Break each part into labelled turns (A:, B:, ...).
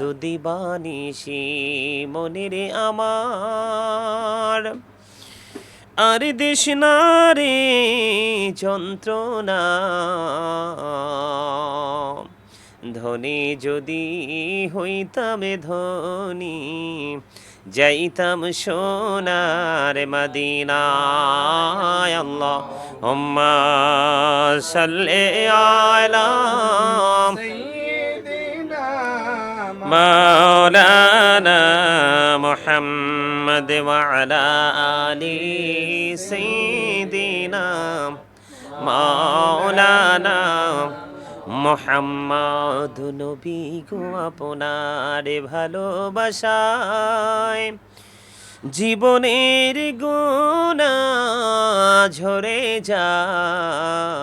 A: দুদিবানিসি মনেরে আমার আর দেশনা রে যন্ত্রণা ধনী যদি হইতাম ধনী যাইতাম সোনার মদিনায় আল্লাহুম্মা সাল্লি আলা মাওলানা মুহাম্মদ ওয়া আলা আলি সাইয়্যিদিনা মাওলানা মুহাম্মদ নবী গো আপনার ভালোবাসায় জীবনের গুনাহ ঝরে যায়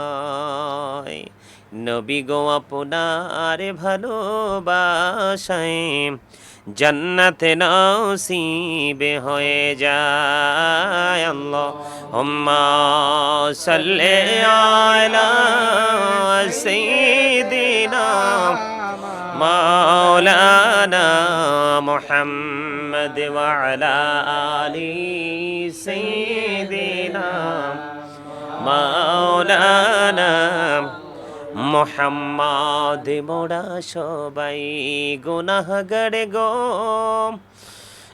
A: নবী গো আপনার ভালোবাসায় জান্নাতে নসিব হয়ে যায় আল্লাহুম্মা সাল্লি আলা সাইয়্যিদিনা মাওলানা মুহাম্মদ ওয়া আলা আলি সাইয়্যিদিনা মাওলানা মুহাম্মদ মোরা সবাই গুনাহগার গো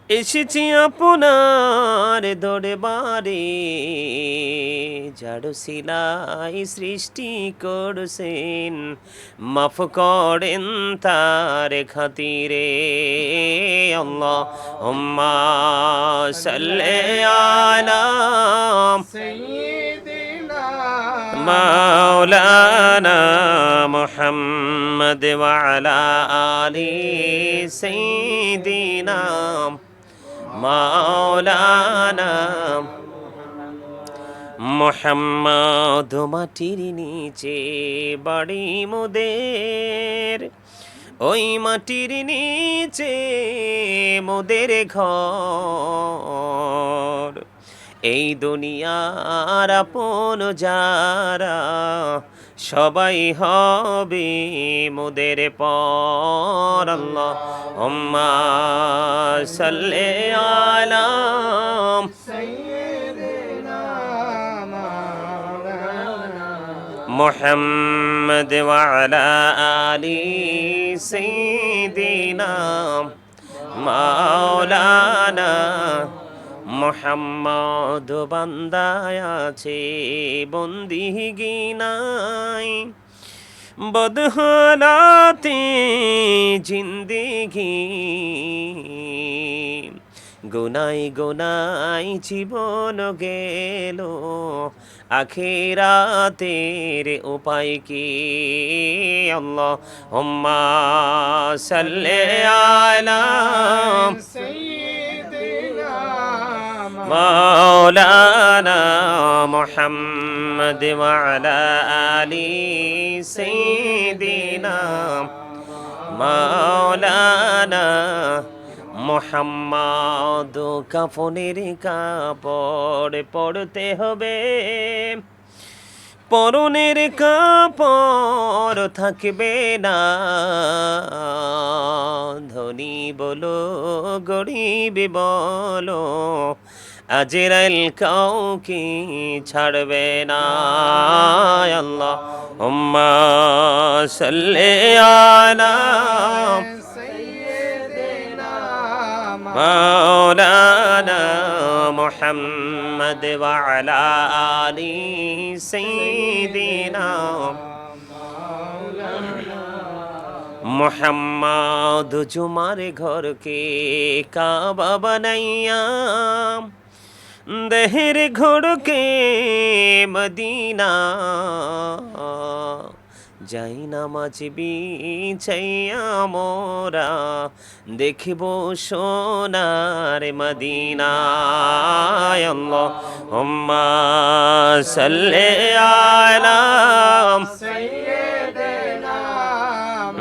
A: এসেছি আপনার দরবারে যার সিলাই সৃষ্টি করছেন মাফ করেন তার খাতিরে আল্লাহুম্মা সাল্লি আলা সাইয়্যিদিনা মাওলানা মুহাম্মদ ওয়া আলা আলি সাইয়্যিদিনা মাওলানা মুহাম্মদ মাটির নিচে বাড়ি মোদের ওই মাটির নিচে মোদের ঘর এই দুনিয়ার আপন যারা সবাই হবে মোদের পর আল্লাহুম্মা সাল্লি আলা সাইয়্যিদিনা মাওলানা মুহাম্মদ ওয়া আলা আলি সাইয়্যিদিনা মাওলানা মুহাম্মদ বান্দায় আছে বন্দি গিনাই বদহালাতে জিন্দেগি গুনাই গুনাই জীবন গেল আখিরাতের উপায় কি আল্লাহুম্মা সাল্লি আলা সাইয়্যিদিনা মাওলানা মুহাম্মদ ওয়া আলা আলি সাইয়্যিদিনা মাওলানা মুহাম্মদ কাফনের কাপড় পরতে হবে পরনের কাপড় থাকবে না ধনী বলো গরিব বলো আজরাইল কাউকে ছাড়বে না আল্লাহুম্মা সাল্লি আলা সাইয়্যিদিনা মাওলানা মুহাম্মদ ওয়া আলা আলি সাইয়্যিদিনা মুহাম্মদ জুমার ঘরকে কাবা বানাইয়া দেহের ঘরকে মদিনা যাই নামাজ বিছাইয়া মোরা দেখিব সোনার মদিনা আল্লাহুম্মা সাল্লি আলা সাইয়্যিদিনা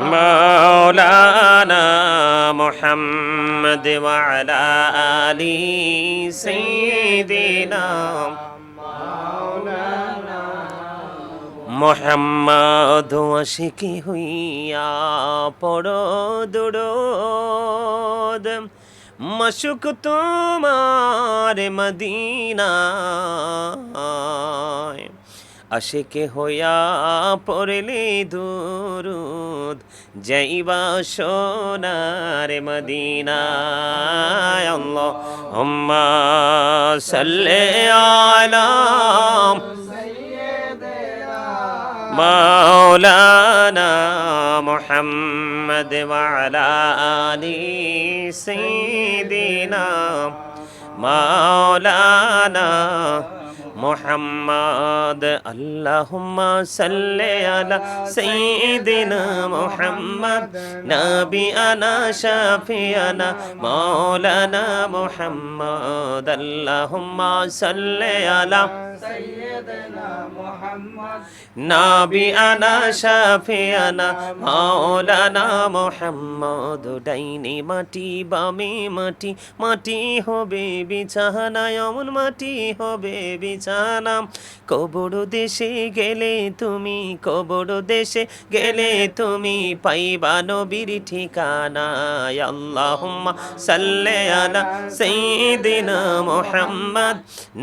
A: মাওলানা মুহাম্মদ ওয়া আলা আলি সাইয়্যিদিনা মোহাম্মদ আশিকি হইয়া পড়ো দুরূদ মশক তোমার মদিনায় আশিকে হইয়া পড়লে দুরূদ যাইবা সোনার মদিনায় আল্লাহুম্মা সাল্লি আলা মাওলানা মুহাম্মদ ওয়া আলা আলি সাইয়্যিদিনা মাওলানা মুহাম্মদ আল্লাহুম্মা সাল্লি আলা সাইয়্যিদিনা মুহাম্মদ নাবিয়ানা শাফিয়ানা মাওলানা মুহাম্মদ আল্লাহুম্মা সাল্লি আলা সাইয়্যিদিনা মুহাম্মদ নাবিয়ানা শাফিয়ানা মাওলানা মুহাম্মদ ডাইনে মাটি বামে মাটি মাটি হবে বিছানা এমন মাটি হবে বিছানা কবর দেশে গেলে তুমি কবর দেশে গেলে তুমি পাইবা নবীর ঠিকানা আল্লাহুম্মা সাল্লি আলা সাইয়্যিদিনা মুহাম্মদ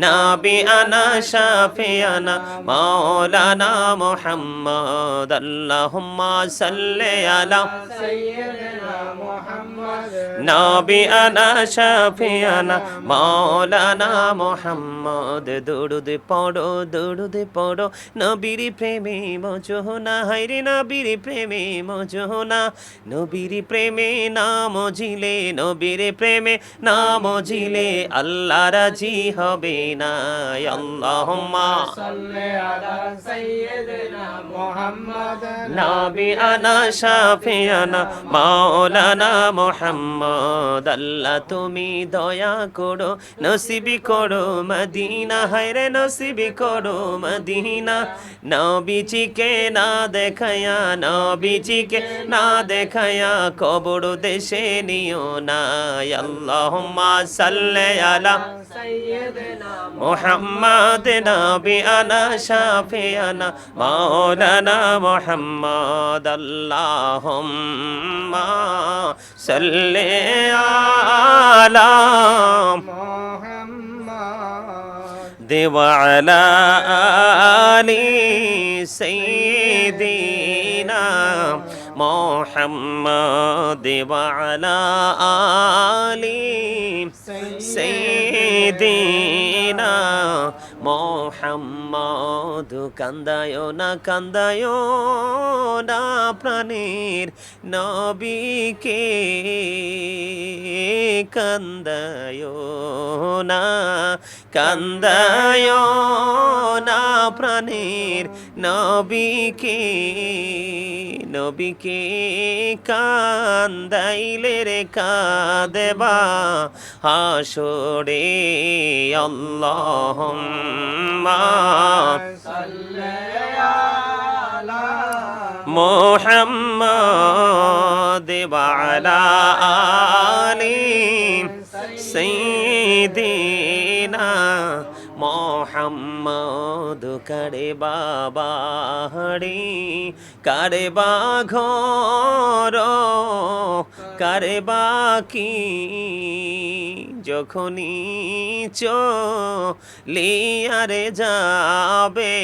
A: নাবিয়ানা শাফিয়ানা মাওলানা মুহাম্মদ আল্লাহুম্মা সাল্লি আলা সাইয়্যিদিনা মুহাম্মদ নাবিয়ানা শাফিয়ানা মাওলানা মুহাম্মদ দরুদ পড়ো নবীর প্রেমে মজনা হায়রে নবীর প্রেমে মজনা নবীর প্রেমে না মজিলে নবীর প্রেমে না মজিলে আল্লাহ রাজি হবে না আল্লাহুম্মা সাল্লি আলা সাইয়্যিদিনা মুহাম্মদ নাবিয়ানা শাফিয়ানা মাওলানা মুহাম্মদ আল্লাহ তুমি দয়া করো নসিবি করো মদিনা হায়রে নসিবি করো মদিনা নবীজিকে না দেখায়া নবীজিকে না দেখায়া কবর দেশে নিও না আল্লাহুম্মা সাল্লি আলা সাইয়্যিদিনা মুহাম্মদ নাবিয়ানা শাফিয়ানা মাওলানা মুহাম্মদ আল্লাহুম্মা সাল্লি আলা মুহাম্মদ ওয়া আলা আলি সাইয়্যিদিনা মুহাম্মদ ওয়া আলা আলি সাইয়্যিদিনা মুহাম্মদ কান্দায়ো না প্রাণের নবীকে কান্দায়ো না প্রাণের নবীকে কান্দাইলে রে কাঁদেবা হাসরে আল্লাহুম্মা সাল্লি আলা মুহাম্মদ ওয়া আলা আলি সাইয়্যিদিনা মুহাম্মদ করে বাবাড়ি করে বা ঘর করে বাকি যখনই চলিয়ারে যাবে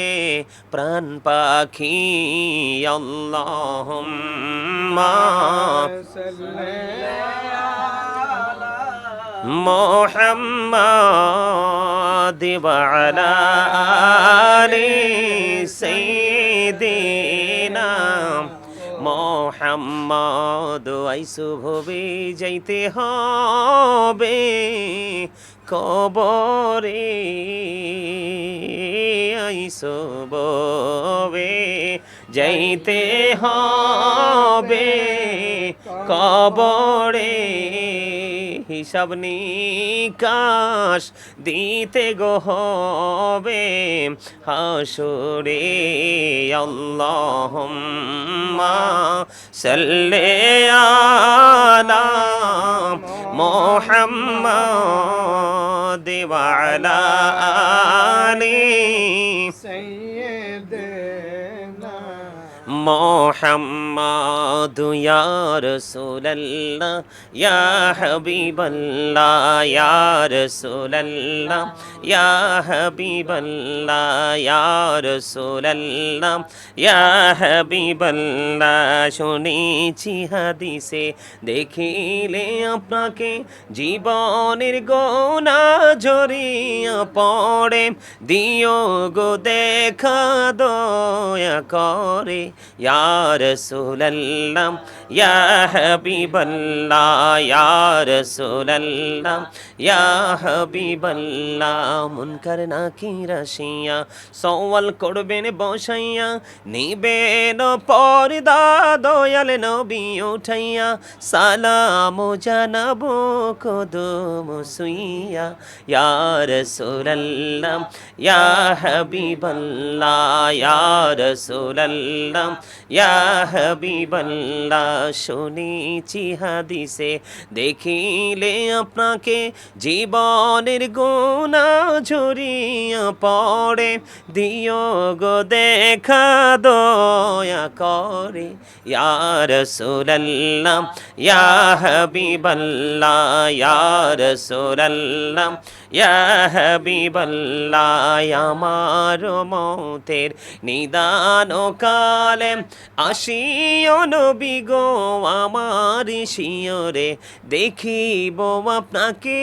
A: প্রাণ পাখি আল্লাহুম্মা সাল্লি আলা মুহাম্মদ ওয়া আলা আলি সাইয়্যিদিনা মুহাম্মদ আইসু ভবে যাইতে হবে কবরে আইসু ভবে যাইতে হবে কবরে হিসাব নিকাশ দিতে গো হবে হাসরে আল্লাহুম্মা সাল্লি আলা মুহাম্মদ ওয়া আলা আলি সাইয়্যিদিনা মোহাম্মদ ইয়া রাসূলুল্লাহ ইয়া হাবিবাল্লাহ ইয়া রাসূলুল্লাহ ইয়া হাবিবাল্লাহ ইয়া রাসূলুল্লাহ ইয়া হাবিবাল্লাহ শুনেছি হাদিসে দেখিলে আপনাকে জীবনের গোনা ঝরিয়া পড়ে দিও গো দেখা দয়া করে ইয়া রাসূলুল্লাহ ইয়া হাবিবাল্লাহ ইয়া রাসূলুল্লাহ ইয়া হাবিবাল্লাহ মুনকার নাকির আসিয়া সওয়াল করবেন বসাইয়া নিবেন পর্দা দয়াল নবী উঠাইয়া সালাম জানাবো কদম সুইয়া ইয়া রাসূলুল্লাহ ইয়া হাবিবাল্লাহ ইয়া রাসূলুল্লাহ ইয়া হাবিবাল্লাহ শুনেছি হাদিসে দেখিলে আপনাকে জীবনের গুনাহ ঝরিয়া পড়ে দিও গো দেখা দয়া করে ইয়া রাসূলুল্লাহ ইয়া হাবিবাল্লাহ ইয়া রাসূলুল্লাহ ইয়া হাবিবাল্লাহ আমার মতের নিদান কালে আসিও নবী গো আমার শিয়রে দেখিব আপনাকে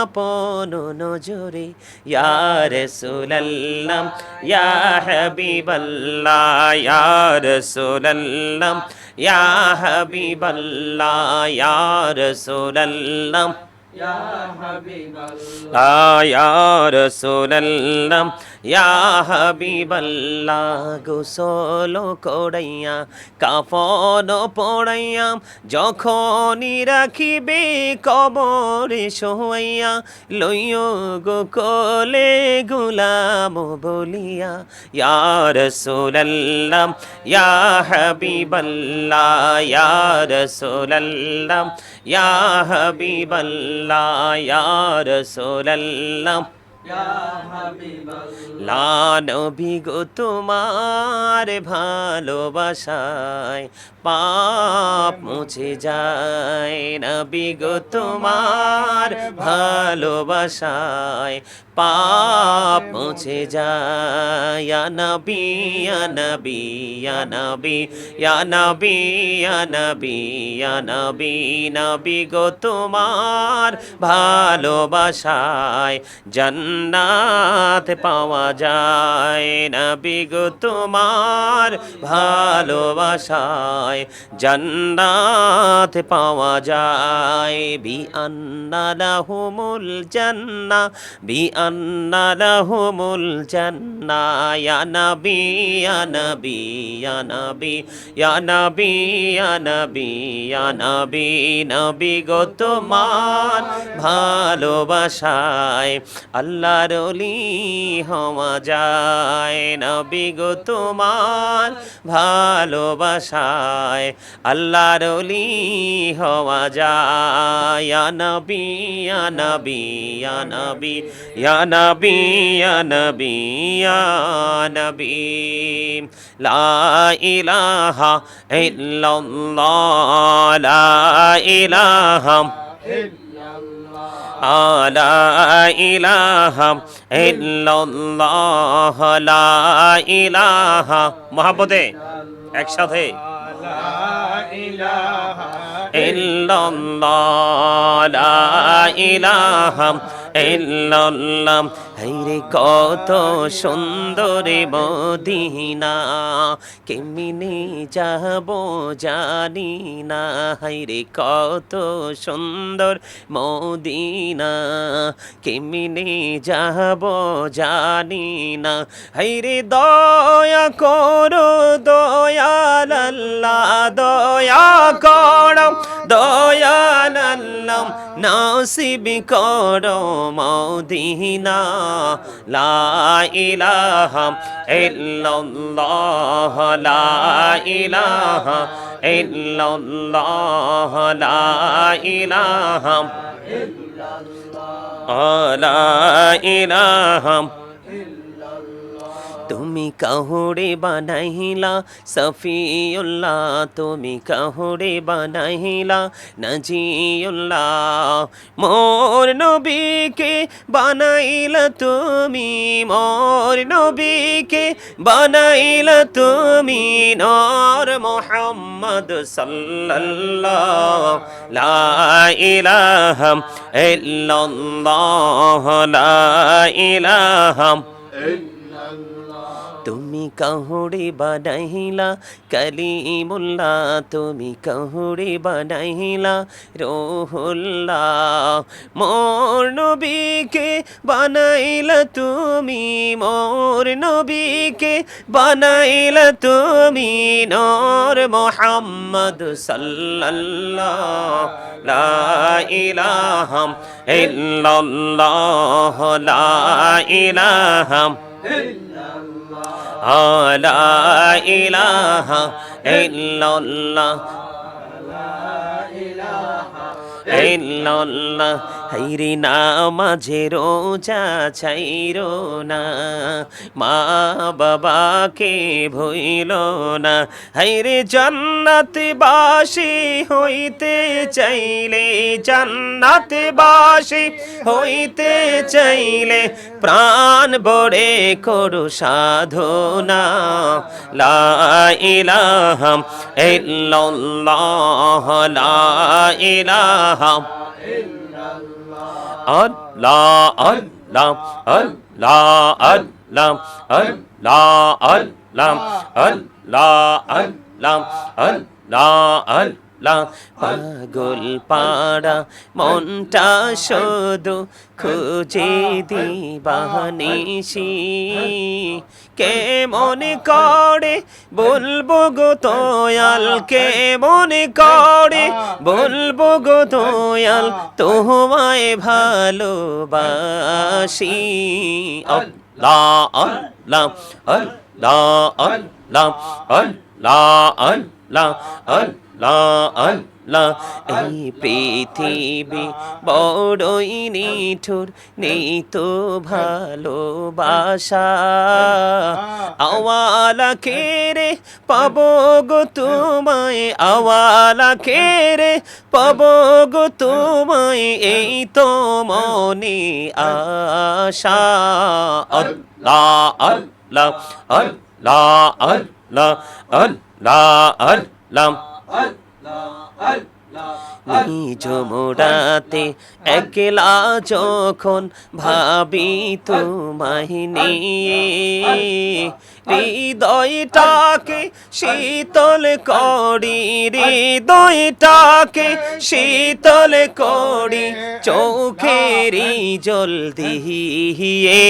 A: আপন নজরে ইয়া রাসূলুল্লাহ ইয়া হাবিবাল্লাহ ইয়া রাসূলুল্লাহ ইয়া হাবিবাল্লাহ ইয়া রাসূলুল্লাহ ইয়া হাবিবাল্লাহ ইয়া রাসূলুল্লাহ ইয়া হাবিবাল্লাহ গোসল করাইয়া কাফন পড়াইয়া যখনই রাখিবে কবরে শোয়াইয়া লইও গো কোলে গুলাম বলিয়া ইয়া রাসূলুল্লাহ ইয়া হাবিবাল্লাহ ইয়া রাসূলুল্লাহ ইয়া হাবিবাল্লাহ ইয়া রাসূলুল্লাহ লা নবী গো তোমার ভালোবাসায় পাপ মুছে যায় নবী গো তোমার ভালোবাসায় পাপ মুছে যায় ইয়া নবী ইয়া নবী ইয়া নবী ইয়া নবী ইয়া নবী ইয়া নবী নবী গো তোমার ভালোবাসায় জান্নাত পাওয়া যায় নবী গো তোমার ভালোবাসায় জান্নাত পাওয়া যায় বিআন্না লাহুমুল জান্নাহ বিআন্না লাহুমুল জান্নাহ ইয়া নবী ইয়া নবী ইয়া নবী ইয়া নবী ইয়া নবী ইয়া নবী নবী গো তোমার ভালোবাসায় আল্লাহর ওলি হওয়া যায় নবী গো তোমার ভালোবাসায় আল্লাহর ওলি হওয়া যায় ইয়া নবী ইয়া নবী ইয়া নবী ইয়া নবী ইয়া নবী ইয়া নবী লা ইলাহা ইল্লাল্লাহ লা ইলাহা লা ইলাহা ইল্লাল্লাহ লা ইলাহা মহব্বতে একসাথে লা ইলাহা ইল্লাল্লাহ লা ইলাহা ইল্লাল্লাহ হায়রে কত সুন্দর মদিনা কেমনে যাব জানি না হায়রে কত সুন্দর মদিনা কেমনে যাব জানি না হায়রে দয়া করো দয়াল আল্লাহ দয়া করো দয়াল আল্লাহ নসিব করো মদিনা লা ইলাহা ইল্লাল্লাহ লা ইলাহা ইল্লাল্লাহ লা ইলাহা ইল্লাল্লাহ লা ইলাহা তুমি কাহুরে বানাইলা সফিউল্লাহ, তুমি কাহুরে বানাইলা নাজিউল্লাহ, মোর নবীকে বানাইলা তুমি, মোর নবীকে বানাইলা তুমি নূর মুহাম্মদ সাল্লাল্লাহ। লা ইলাহা ইল্লাল্লাহ, লা ইলাহা তুমি কাহুরে বানাইলা কালিমুল্লাহ, তুমি কাহুরে বানাইলা রূহুল্লাহ, মোর নবীকে বানাইলা তুমি, মোর নবীকে বানাইলা তুমি নূর মুহাম্মদ সাল্লাল্লাহ। লা ইলাহা ইল্লাল্লাহ, লা ইলাহা লা ইলাহা ইল্লাল্লাহ, ইল্লাল্লাহ। হাইরে নামাজে রোজা ছাইরো না, মা বাবাকে ভুইল না, হাইরে জান্নাতবাসী হইতে চাইলে, জান্নাতবাসী হইতে চাইলে প্রাণ বড়ে করো সাধনা। লা ইলাহা ইল্লাল্লাহ, লা ইলাহা আল্লাহ আল্লাহ আল্লাহ আল্লাহ আল্লাহ আল্লাহ আল্লাহ আল্লাহ আল্লাহ আল্লাহ। পাগল পাড়া মনটা শুধু খুঁজে দিবানিসি, কে মনে করে বলবো গো দয়াল, কে মনে করে বলবো গো দয়াল, তোমায় ভালোবাসি। আল্লাহ আল্লাহ আল্লাহ আল্লাহ আল্লাহ আল্লাহ আল্লাহ আল্লাহ। এই পৃথিবী বড়ই নিঠুর, নেই তো ভালোবাসা, আওয়ালা কেরে পাবো গো তোমায়, আওয়ালা কেরে পাবো গো তোমায়, এই তো মনে আশা। আল্লাহ আল্লাহ আল্লাহ আল্লাহ আল্লাহ আল্লাহ। নিজ মোড়াতে একলা যখন ভাবি তোমায় নিয়ে, হৃদয়টাকে শীতল করি, হৃদয়টাকে শীতল করি চোখেরই জল দিয়ে।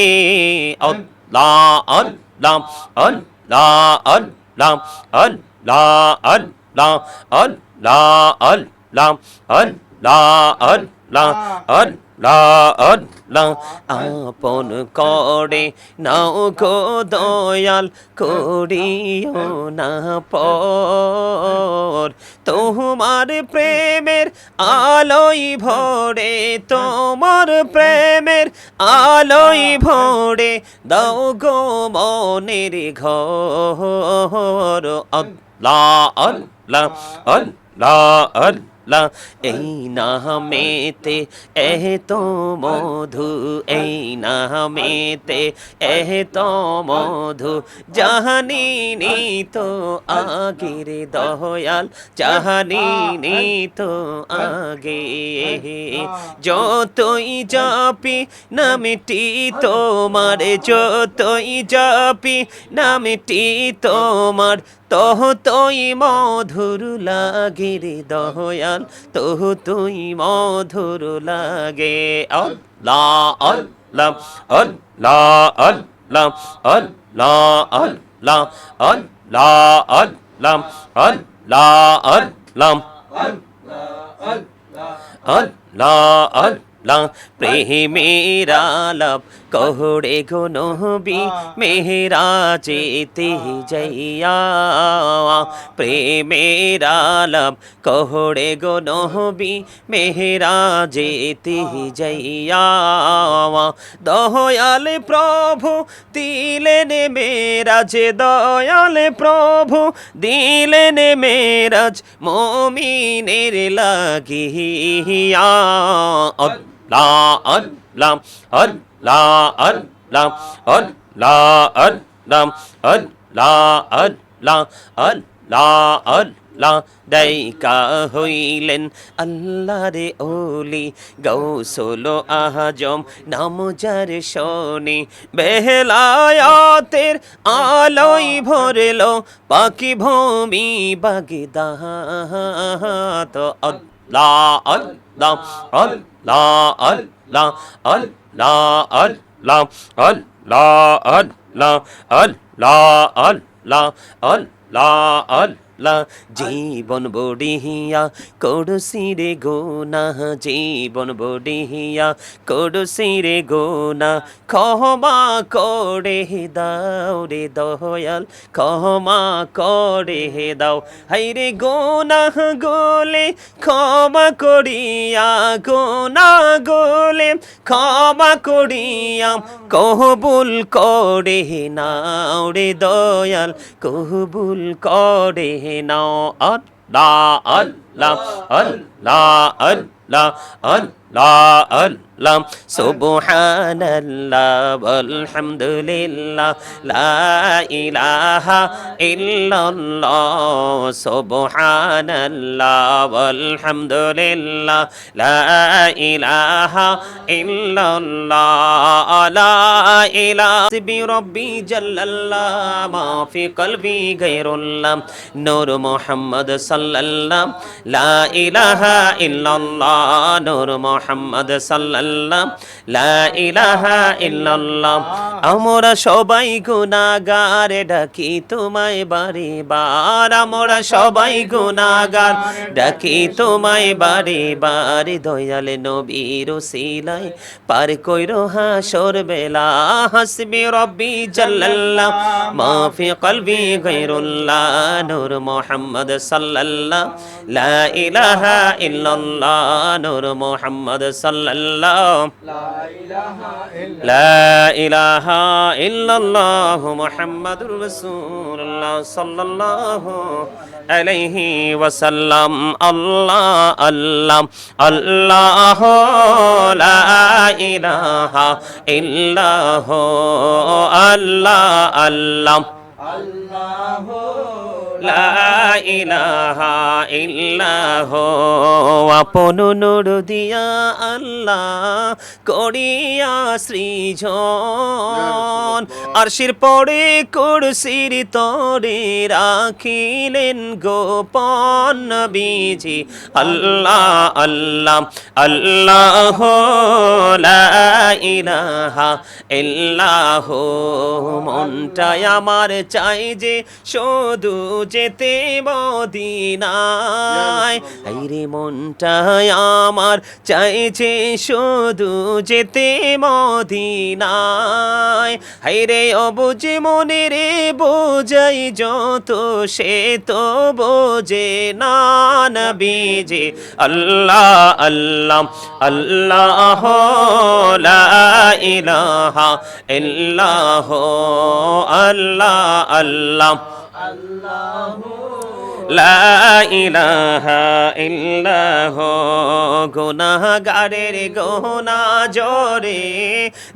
A: আল্লাহ আল্লাহ আল্লাহ আল্লাহ আল্লাহ আল্লাহ আল্লাহ আল্লাহ আল্লাহ আল্লাহ আল্লাহ আল্লাহ। আপন করে নাও গো দয়াল, করিও না পর, তোমার প্রেমের আলোয় ভরে, তোমার প্রেমের আলোয় ভরে দাও গো মনের ঘর। আল্লাহ আল্লাহ আল্লাহ আল্লাহ। এই নামেতে এত মধু, এই নামেতে এত মধু, জাহানিনি তো আগের দয়াল, জাহানিনি তো আগে। যতই জাপি নামটি তোমার, যতই জাপি নামটি তোমার, তহ তুই মধুর লাগে রে দয়াল, তহ তুই মধুর লাগে। আল্লাহ আল্লাহ আল্লাহ আল্লাহ আল্লাহ আল্লাহ আল্লাহ আল্লাহ আল্লাহ আল্লাহ আল্লাহ লা প্রেমের আলাপ কহরে গো নবী মেহেরাজেতে যাইয়া প্রেমের আলাপ কহরে গো নবী মেহেরাজেতে যাইয়া দয়াল প্রভু দিলেন মেরাজ দয়াল প্রভু দিলেন মেরাজ মুমিনের লাগিয়া আল্লাহ আল্লাহ আল্লাহ আল্লাহ আল্লাহ আল্লাহ আল্লাহ আল্লাহ আল্লাহ আল্লাহ দাইকা হইলেন আল্লাহরে ওলি গৌসুল আজম নাম যার শোনে বেলায়াতের আলোয় ভরলো পাখি ভূমি বাগদাদ আল্লাহ আল্লাহ আল্লাহ আল্লাহ আল্লাহ আল্লাহ আল্লাহ আল্লাহ আল্লাহ আল্লাহ আল্লাহ আল্লাহ জীবন বড়িয়া করছি রে গোনা জীবন বড়িয়া করছি রে গোনা ক্ষমা করে দাও রে দয়াল ক্ষমা করে দাও হাই রে গোনা গোলে ক্ষমা করিয়া গোনা গোলে ক্ষমা করিয়া কবুল করে নাও রে দয়াল কবুল করে নাও আল্লাহ আল্লাহ আল্লাহ আল্লাহ আল্লাহ আল্লাহ সুবহানাল্লাহ আলহামদুলিল্লাহ লা ইলাহা ইল্লাল্লাহ সুবহানাল্লাহ আলহামদুলিল্লাহ লা ইলাহা ইল্লাল্লাহ লা ইলাহা বি রব্বি জাল্লাল্লাহ মা ফি কলবি গায়রুল্লাহ নূর মুহাম্মদ সাল্লাল্লাহ লা ইলাহা ইল্লাল্লাহ নূর মুহাম্মদ সাল্লাল্লাহ লা ইলাহা ইল্লাল্লাহ আমরা সবাই গুনাহগার ডাকি তোমায় বারে বার আমরা সবাই গুনাহগার ডাকি তোমায় বারে বার দয়াল নবীর ওসিলায় পার কইরো হাসর বেলা হাসবি রব্বি জাল্লাল্লাহ মা ফি কলবি গায়রুল্লাহ নূর মুহাম্মদ সাল্লাল্লাহ লা ইলাহা ইল্লাল্লাহ নূর মুহাম্মদ সাল্লাল্লাহ লা ইলাহা ইল্লাল্লাহ মুহাম্মাদুর রাসূলুল্লাহ সাল্লাল্লাহু আলাইহি ওয়াসাল্লাম আল্লাহ আল্লাহ আল্লাহ লা ইলাহা ইল্লাহ আল্লাহ আল্লাহ আল্লাহ লা ইলাহা ইল্লাহ আপন নূর দিয়া আল্লাহ করিয়া সৃজন আরশির পরে কুরসির তরে রাখিলেন গোপন নবীজি আল্লাহ আল্লাহ আল্লাহ লা ইলাহা ইল্লাহ মনটায় আমার চাই যে শুধু যেতে মদিনায় আইরে মনটায় আমার চাইছে শুধু যেতে মদিনায় হাইরে অবুঝে মনে রে বোঝাই যত সে তো বোঝে না নবীজি আল্লাহ আল্লাহ আল্লাহ লা ইলাহা ইল্লাহ আল্লাহ আল্লাহ লা ইলাহা ইল্লাহ গুনাহগারের গোনা জোরে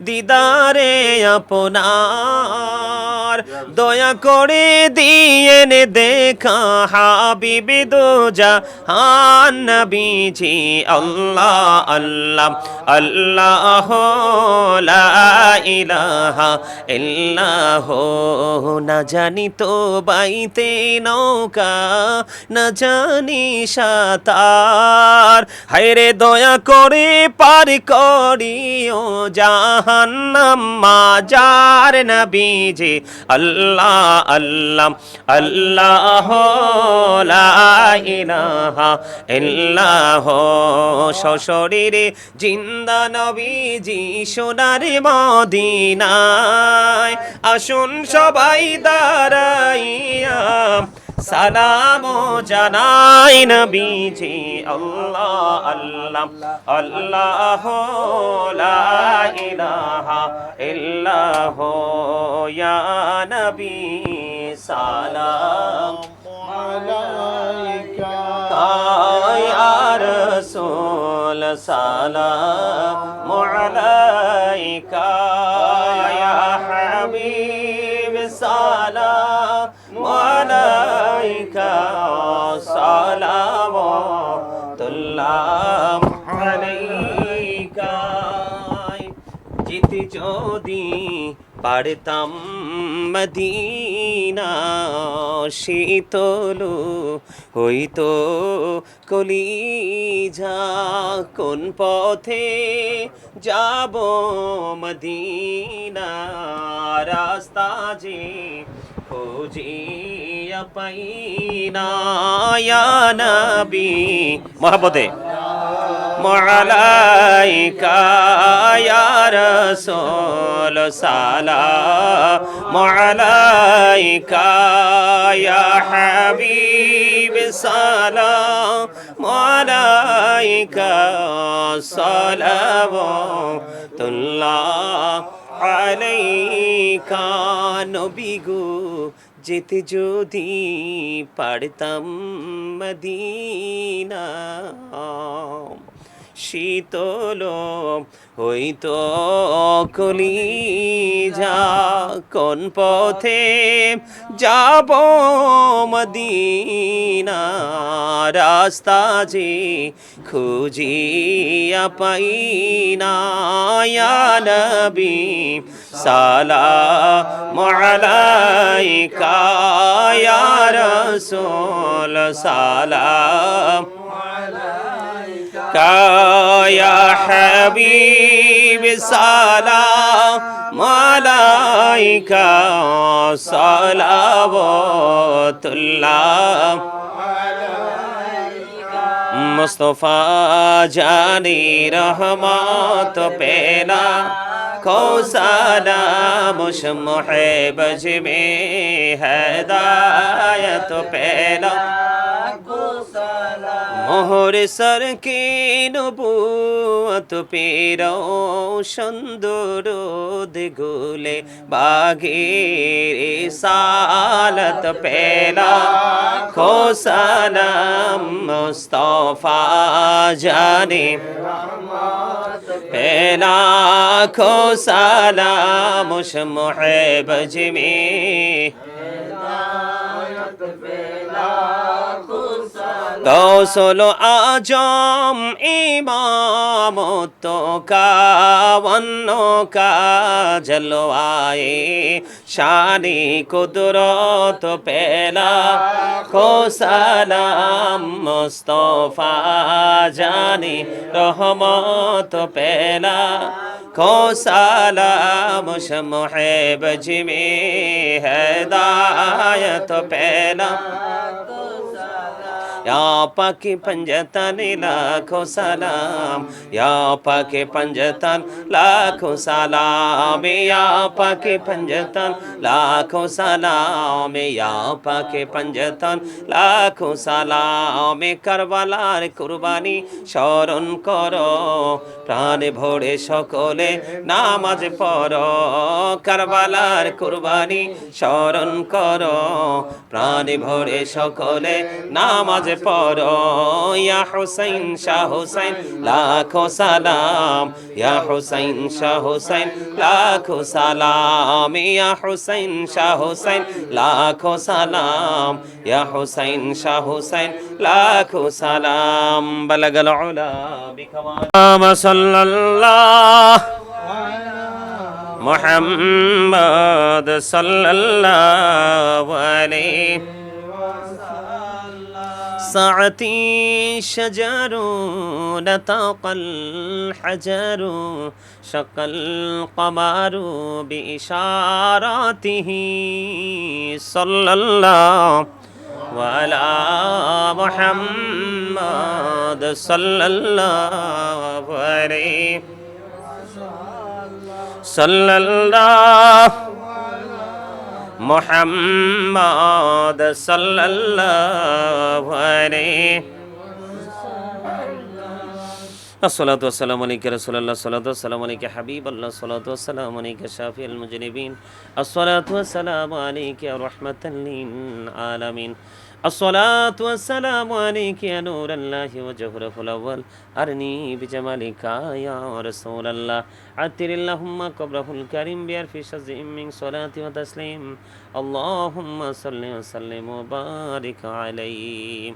A: দিদারে আপনার দয়া করে দিয়েন দেখা হাবিবি দুজাহান নবীজি আল্লাহ আল্লাহ আল্লাহ লা ইলাহা ইল্লাহ না জানি তো বাইতে নৌকা না জানি সাঁতার, হায়রে দয়া করে পার করিও জাহান্নাম মাজার নবীজি আল্লাহ আল্লাহ আল্লাহ লা ইলাহা ইল্লাহ সশরীরে জিন্দা নবীজি সোনার মদিনায় আসুন সবাই দাঁড়াইয়া সালাম জানাই নবীজি আল্লাহ আল্লাহ আল্লাহ লা ইলাহা ইল্লাহ ইয়া নবী সালাম আলাইকা ইয়া রাসূল সালাম আলাইকা ইয়া হাবিব সালাম আলাইকা সালাওয়াতুল্লাহ আলাইকা যেতে যদি পারতাম মদিনা শীতল হইতো কলিজা কোন পথে যাব মদিনা রাস্তা যে খুঁজিয়া পাইনা ইয়া নবী মহব্বতে আলাইকা ইয়া রাসূল সালাম আলাইকা ইয়া হাবিব সালাম আলাইকা সালাওয়াতুল্লাহ আলাইকা নবী গো যেতে যদি পারতাম মদিনা শীতল হইতো কলিজা কোন পথে যাব মদিনা রাস্তা যে খুঁজিয়া পাইনা ইয়া নবী সালাম আলাইকা ইয়া রাসূল সালাম يا حبيب سلام عليك صلوات الله मुस्तफा जानी रहमत पेला कौसाला मुश मुहब्बज में हिदायत पेला मोहर सर के नबूवत पेरो सुंदर दिगुले बागेर सालत पेला खो सलाम मुस्तफा जाने पेला खो सलाम उस मुहब्बज में कौशल आजम इमामत का वन्नो का जलवाए शानी कुदरत पहला को सलाम मुस्तफा जानी रहमत पहला को सलाम मुहब्बज में हिदायत पहला या पाके पंजतन लाखों सलाम या पाके पंजतन लाखों सलाम या पाके पंजतन लाखों सलाम या पाके पंजतन लाखों सलाम करबलार कुरबानी স্মরণ করো প্রাণে ভরে সকলে নামাজ পড়ো কারবালার কুরবানি স্মরণ করো প্রাণে ভরে সকলে নামাজ পড়ো ইয়া হুসাইন শাহ হুসাইন লাখো সালাম ইয়া হুসাইন শাহ হুসাইন লাখো সালাম ইয়া হুসাইন শাহ হুসাইন লাখো সালাম ইয়া হুসাইন শাহ হুসাইন লাখো সালাম বালাগাল উলা বিকামাল সাল্লাল্লাহু মুহাম্মদ সাল্লাল্লাহু আলাইহি ساعتي شجر نطق الحجر شق القمر بإشاراته صلى الله وعلى محمد صلى الله عليه صلى الله محمد صلى الله عليه الصلاة والسلام عليك رسول الله الصلاة والسلام عليك حبيب الله الصلاة والسلام عليك شافي المجربين الصلاة والسلام عليك يا رحمة للعالمين الصلاة والسلام عليك يا نور الله وجهره الأول أرني بجمالك يا رسول الله عطر اللهم قبره الكريم بألف شزء من صلاة وتسليم اللهم صل وسلم وبارك عليه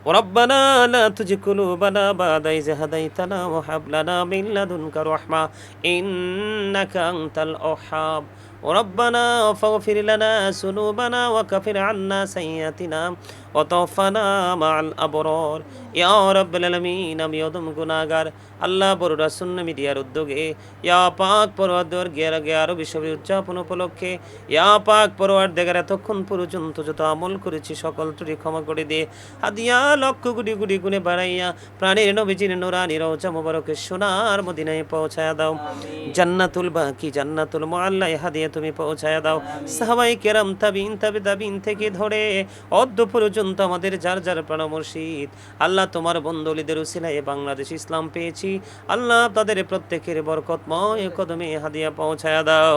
A: ربنا لا تزغ قلوبنا بعد إذ هديتنا وهب لنا من لدنك رحمة إنك أنت الوهاب ربنا فاغفر لنا ذنوبنا وكفر عنا سيئاتنا وتوفنا مع الأبرار ইয়া রাব্বুল আলামিন আমি অদম গুনাহগার আল্লাহ বড় রাসূল মিডিয়ার উদ্যোগে ইয়া পাক পরওয়ারদিগার গেরাগে আরো বিষয় উদযাপন উপলক্ষে ইয়া পাক পরওয়ারদিগার এতক্ষণ পর্যন্ত যত আমল করেছি সকল ত্রুটি ক্ষমা করে দিয়ে হাদিয়া লক্ষ কোটি কোটি গুণে বাড়াইয়া প্রাণের নবীজির নূরানি রওজা মুবারকের সোনার মদিনায় পৌঁছায়া দাও জান্নাতুল বাকি জান্নাতুল মুআল্লায় হাদিয়া তুমি পৌঁছায়া দাও সাহাবায়ে কেরাম তাবিঈন থেকে ধরে অদ্য পর্যন্ত আমাদের যার যার প্রাণ মুর্শিদ আল্লাহ তোমার বন্ধুলিদের উসিলায় বাংলাদেশ ইসলাম পেয়েছি আল্লাহ তাদের প্রত্যেকের বরকতময় কদমে হাদিয়া পৌঁছায়া দাও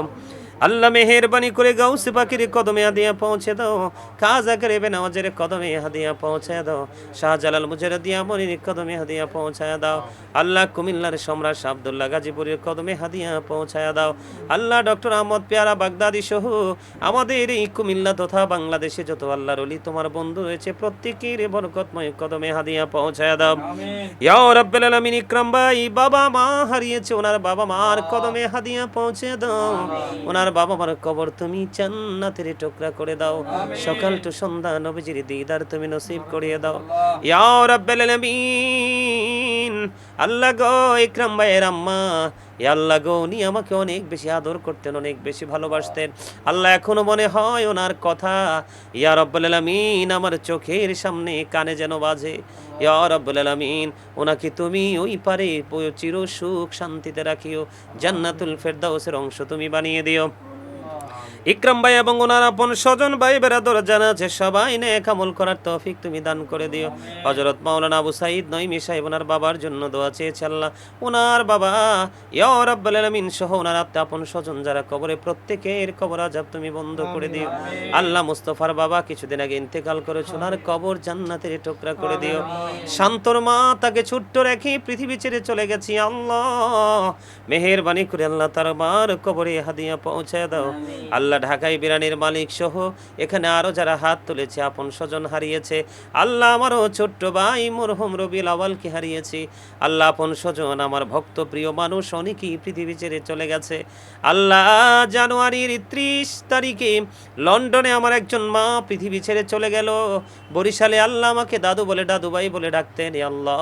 A: আল্লাহ মেহেরবানি করে গাউসে পাকের কদমে হাদিয়া পৌঁছে দাও কাজা করে বেনামাজের কদমে হাদিয়া পৌঁছে দাও শাহজালাল মুজারদিয়া মনির কদমে হাদিয়া পৌঁছায়া দাও আল্লাহ কুমিল্লার সম্রাট আব্দুল্লাহ গাজীপুরের কদমে হাদিয়া পৌঁছায়া দাও আল্লাহ ডক্টর আহমদ পেয়ারা বাগদাদি সহ আমাদের এই কুমিল্লা তথা বাংলাদেশে যত আল্লাহর ওলি তোমার বন্ধু রয়েছে প্রত্যেকের বরকতময় কদমে হাদিয়া পৌঁছায়া দাও ইয়া রাব্বুল আলামিন ইকরাম ভাই বাবা মা হারিয়েছে ওনার বাবা মার কদমে হাদিয়া পৌঁছে দাও ওনার বাবা মার কবর তুমি জান্নাতের টুকরা করে দাও সকাল টু সন্ধ্যা নবীজির দিদার তুমি নসিব করিয়ে দাও ইয়া রাব্বুল আলামিন আল্লাহ গো ইকরাম ভাইয়ের আম্মা ইয়া আল্লাহ গো উনি আমাকে অনেক বেশি আদর করতেন অনেক বেশি ভালোবাসতেন আল্লাহ এখনো মনে হয় ওনার কথা ইয়া রাব্বুল আলামিন আমার চোখের সামনে কানে যেন বাজে ইয়া রাব্বুল আলামিন ওনাকে তুমি ওই পারে চির সুখ শান্তিতে রাখিও জান্নাতুল ফেরদাউসের অংশ তুমি বানিয়ে দিও ইকরাম ভাই এবং ওনার আপন স্বজন ভাই বেরাদর জানা আছে সবাই নেক আমল করার তৌফিক তুমি দান করে দিও হযরত মাওলানা আবু সাঈদ নঈমী সাহেব ওনার বাবার জন্য দোয়া চেয়েছে আল্লাহ ওনার বাবা ইয়া রাব্বুল আলামিন সহ ওনার আপন স্বজন যারা কবরে প্রত্যেকের কবর আযাব তুমি বন্ধ করে দিও আল্লাহ মুস্তাফার বাবা কিছুদিন আগে ইন্তেকাল করেছে ওনার কবর জান্নাতের টুকরা করে দিও শান্তর মা তাকে ছোট্ট রেখে পৃথিবী ছেড়ে চলে গেছে আল্লাহ মেহেরবানি করে আল্লাহ তার মার কবরে হাদিয়া পৌঁছায় দাও আল্লাহ ঢাকায় বিরানির মালিক সহ এখানে আরো যারা হাত তুলেছে আপন স্বজন হারিয়েছে আল্লাহ আমারও ছোট্ট ভাই মরহুম রবিউল আউয়ালকে হারিয়েছি আল্লাহ আপন স্বজন আমার ভক্ত প্রিয় মানুষ অনেকেই পৃথিবী ছেড়ে চলে গেছে আল্লাহ জানুয়ারির 30 তারিখে লন্ডনে আমার একজন মা পৃথিবী ছেড়ে চলে গেল বরিশালে আল্লাহ আমাকে দাদু বলে দাদু ভাই বলে ডাকতেন আল্লাহ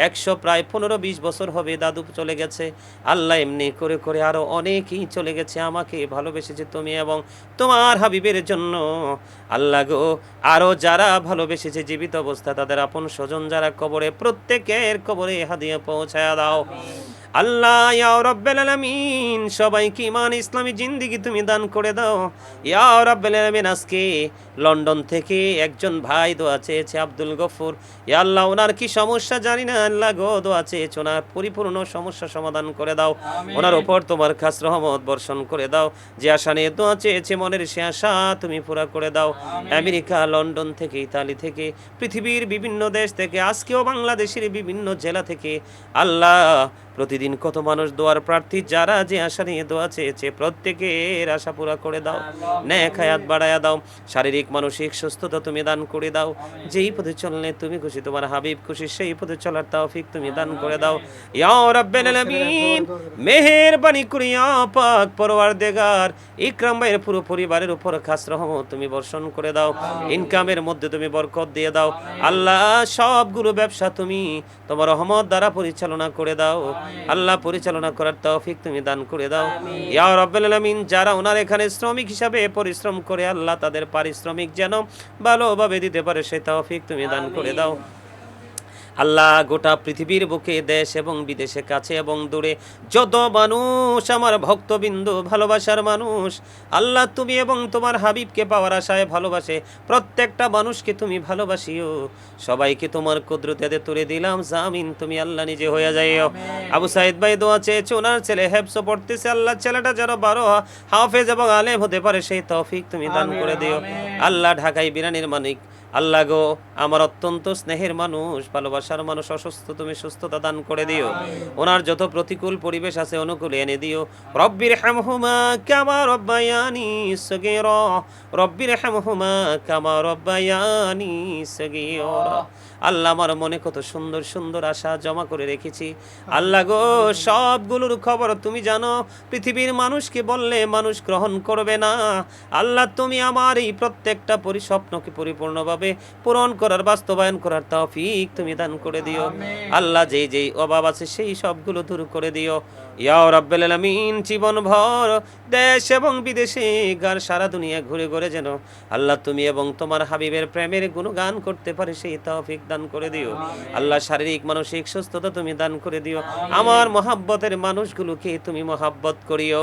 A: 100 প্রায় 15-20 বছর হবে দাদু চলে গেছে আল্লাহ এমনি করে করে আরো অনেকেই চলে গেছে আমাকে ভালোবেসেছে তুমি এবং তোমার হাবিবের জন্য আল্লাহ গো আরো যারা ভালোবেসেছে জীবিত অবস্থা তাদের আপন স্বজন যারা কবরে প্রত্যেকের কবরে হাদিয়া পৌঁছায়া দাও আল্লাহ ইয়া রাব্বুল আলামিন সবাইকে ঈমান ইসলামী জিন্দেগি তুমি দান করে দাও ইয়া রাব্বুল আলামিন আজকে লন্ডন থেকে একজন ভাই দোয়া চেয়েছে আব্দুল গফুর ইয়া আল্লাহ ওনার কি সমস্যা জানি না আল্লাহ গো দোয়া চেয়েছে ওনার পরিপূর্ণ সমস্যা সমাধান করে দাও ওনার উপর তোমার খাস রহমত বর্ষণ করে দাও যে আশা নিয়ে দোয়া চেয়েছে মনের সে আশা তুমি পুরা করে দাও আমেরিকা লন্ডন থেকে ইতালি থেকে পৃথিবীর বিভিন্ন দেশ থেকে আজকেও বাংলাদেশের বিভিন্ন জেলা থেকে আল্লাহ প্রতিদিন কত মানুষ দোয়ার প্রার্থী, যারা যে আশা নিয়ে দোয়া চেয়েছে প্রত্যেকের আশা পুরা করে দাও, নেক হায়াত বাড়ায়া দাও, শারীরিক মানসিক সুস্থতা তুমি দান করে দাও, যেই পথে চললে তুমি খুশি, তোমার হাবিব খুশি, সেই পথে চলার তৌফিক তুমি দান করে দাও ইয়া রাব্বাল আলামিন। মেহেরবানি করে ইয়া পাক পরওয়ারদিগার ইকরাম ভাইয়ের পুরো পরিবারের উপর খাস রহমত তুমি বর্ষণ করে দাও, ইনকামের মধ্যে তুমি বরকত দিয়ে দাও আল্লাহ। সবগুলো ব্যবসা তুমি তোমার রহমত দ্বারা পরিচালনা করে দাও আল্লাহ, পরিচালনা করার তৌফিক তুমি দান করে দাও ইয়া রাব্বাল আলামিন। যারা ওনার এখানে শ্রমিক হিসাবে পরিশ্রম করে আল্লাহ, তাদের পারিশ্রমিক যেন ভালোভাবে দিতে পারে সেই তৌফিক তুমি দান করে দাও আল্লাহ। গোটা পৃথিবীর বুকে দেশ এবং বিদেশে, কাছে এবং দূরে যত মানুষ আমার ভক্তবিন্দু, ভালোবাসার মানুষ আল্লাহ, তুমি এবং তোমার হাবিবকে পাওয়ার আশায় ভালোবাসে প্রত্যেকটা মানুষকে তুমি ভালোবাসিও, সবাইকে তোমার কুদরতে তুলে দিলাম জামিন, তুমি আল্লাহ নিজে হয়ে যাইও। আবু সাইদ ভাই দোয়া চেয়েছে, ওনার ছেলে হেফজ পড়তেছে আল্লাহ, ছেলেটা যেন 12 হাফেজ এবং আলেম হতে পারে সেই তৌফিক তুমি দান করে দিও আল্লাহ। ঢাকায় বিরানির মানিক আল্লাহ গো, আমার অত্যন্ত স্নেহের মানুষ, ভালোবাসার মানুষ, অসুস্থ, তুমি সুস্থতা দান করে দিও, ওনার যত প্রতিকূল পরিবেশ আছে অনুকূলে এনে দিও। রব্বির হামহুমা কামা রব্বায়ানি সগীরা, রব্বির হামহুমা কামা রব্বায়ানি সগীরা। আল্লাহ, আমার মনে কত সুন্দর সুন্দর আশা জমা করে রেখেছি আল্লাহ গো, সবগুলোর খবর তুমি জানো। পৃথিবীর মানুষকে বললে মানুষ গ্রহণ করবে না আল্লাহ, তুমি আমার এই প্রত্যেকটা স্বপ্নকে পরিপূর্ণভাবে পূরণ করার, বাস্তবায়ন করার তৌফিক তুমি দান করে দিও আল্লাহ। যেই যেই অভাব আছে সেই সবগুলো দূর করে দিও ইয়া রাব্বাল আলামিন। জীবনভর দেশ এবং বিদেশে গার সারা দুনিয়া ঘুরে ঘুরে যেন আল্লাহ তুমি এবং তোমার হাবিবের প্রেমের গুণগান করতে পারে সেই তৌফিক দান করে দিও আল্লাহ। শারীরিক মানসিক সুস্থতা তুমি দান করে দিও, আমার মহাব্বতের মানুষগুলোকে তুমি মহাব্বত করিও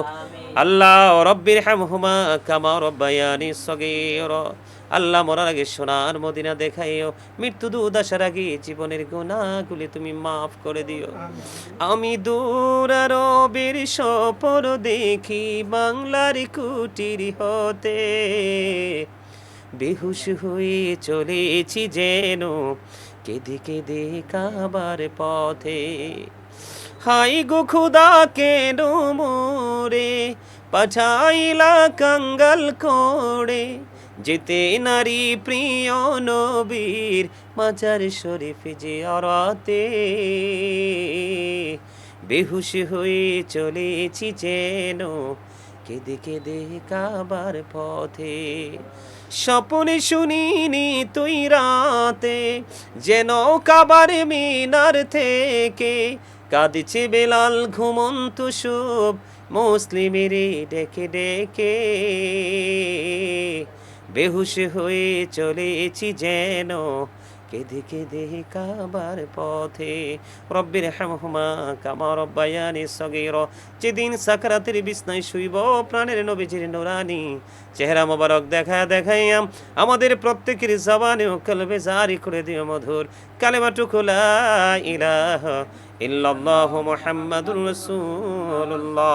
A: আল্লাহ। রব্বির হামহুমা কামা রব্বায়ানি সগীরা। আল্লাহ, মরার আগে সোনার মদিনা দেখাইও, মৃত্যু দুধ আসার আগে জীবনের গুনাহগুলি তুমি মাফ করে দিও। আমি দূর আরবের সফর দেখি বাংলার কুটির হতে, বেহুশ হয়ে চলেছি যেন কেঁদে কেঁদে কাবার পথে। হাই গো খুদা কেন মোরে পাঠাইলা কাঙ্গাল করে, যেতে নারী প্রিয় নবীর মাজার শরীফ জিয়ারতে। বেহুশ হয়ে চলেছি যেন কেঁদে কেঁদে কাবার পথে। স্বপনে শুনিনি তুই রাতে যেন কাবার মিনার থেকে কাঁদছে বেলাল ঘুমন্ত শুভ মুসলিমের ডেকে ডেকে। বেহুশ হয়ে চলেছি যেন কেঁদে কেঁদে কাবার পথে। রব্বির হামহুমা কামা রব্বায়ানি সগীরা। যেদিন সাকরাতের বিছনায় শুইব প্রাণের নবীজির নুরানি চেহারা মোবারক দেখাইয়া আমাদের প্রত্যেকের জবানে ও কলবে জারি করে দিও মধুর কালেমাটুকু লা ইলাহা ইল্লাল্লাহু মুহাম্মাদুর রাসূলুল্লাহ।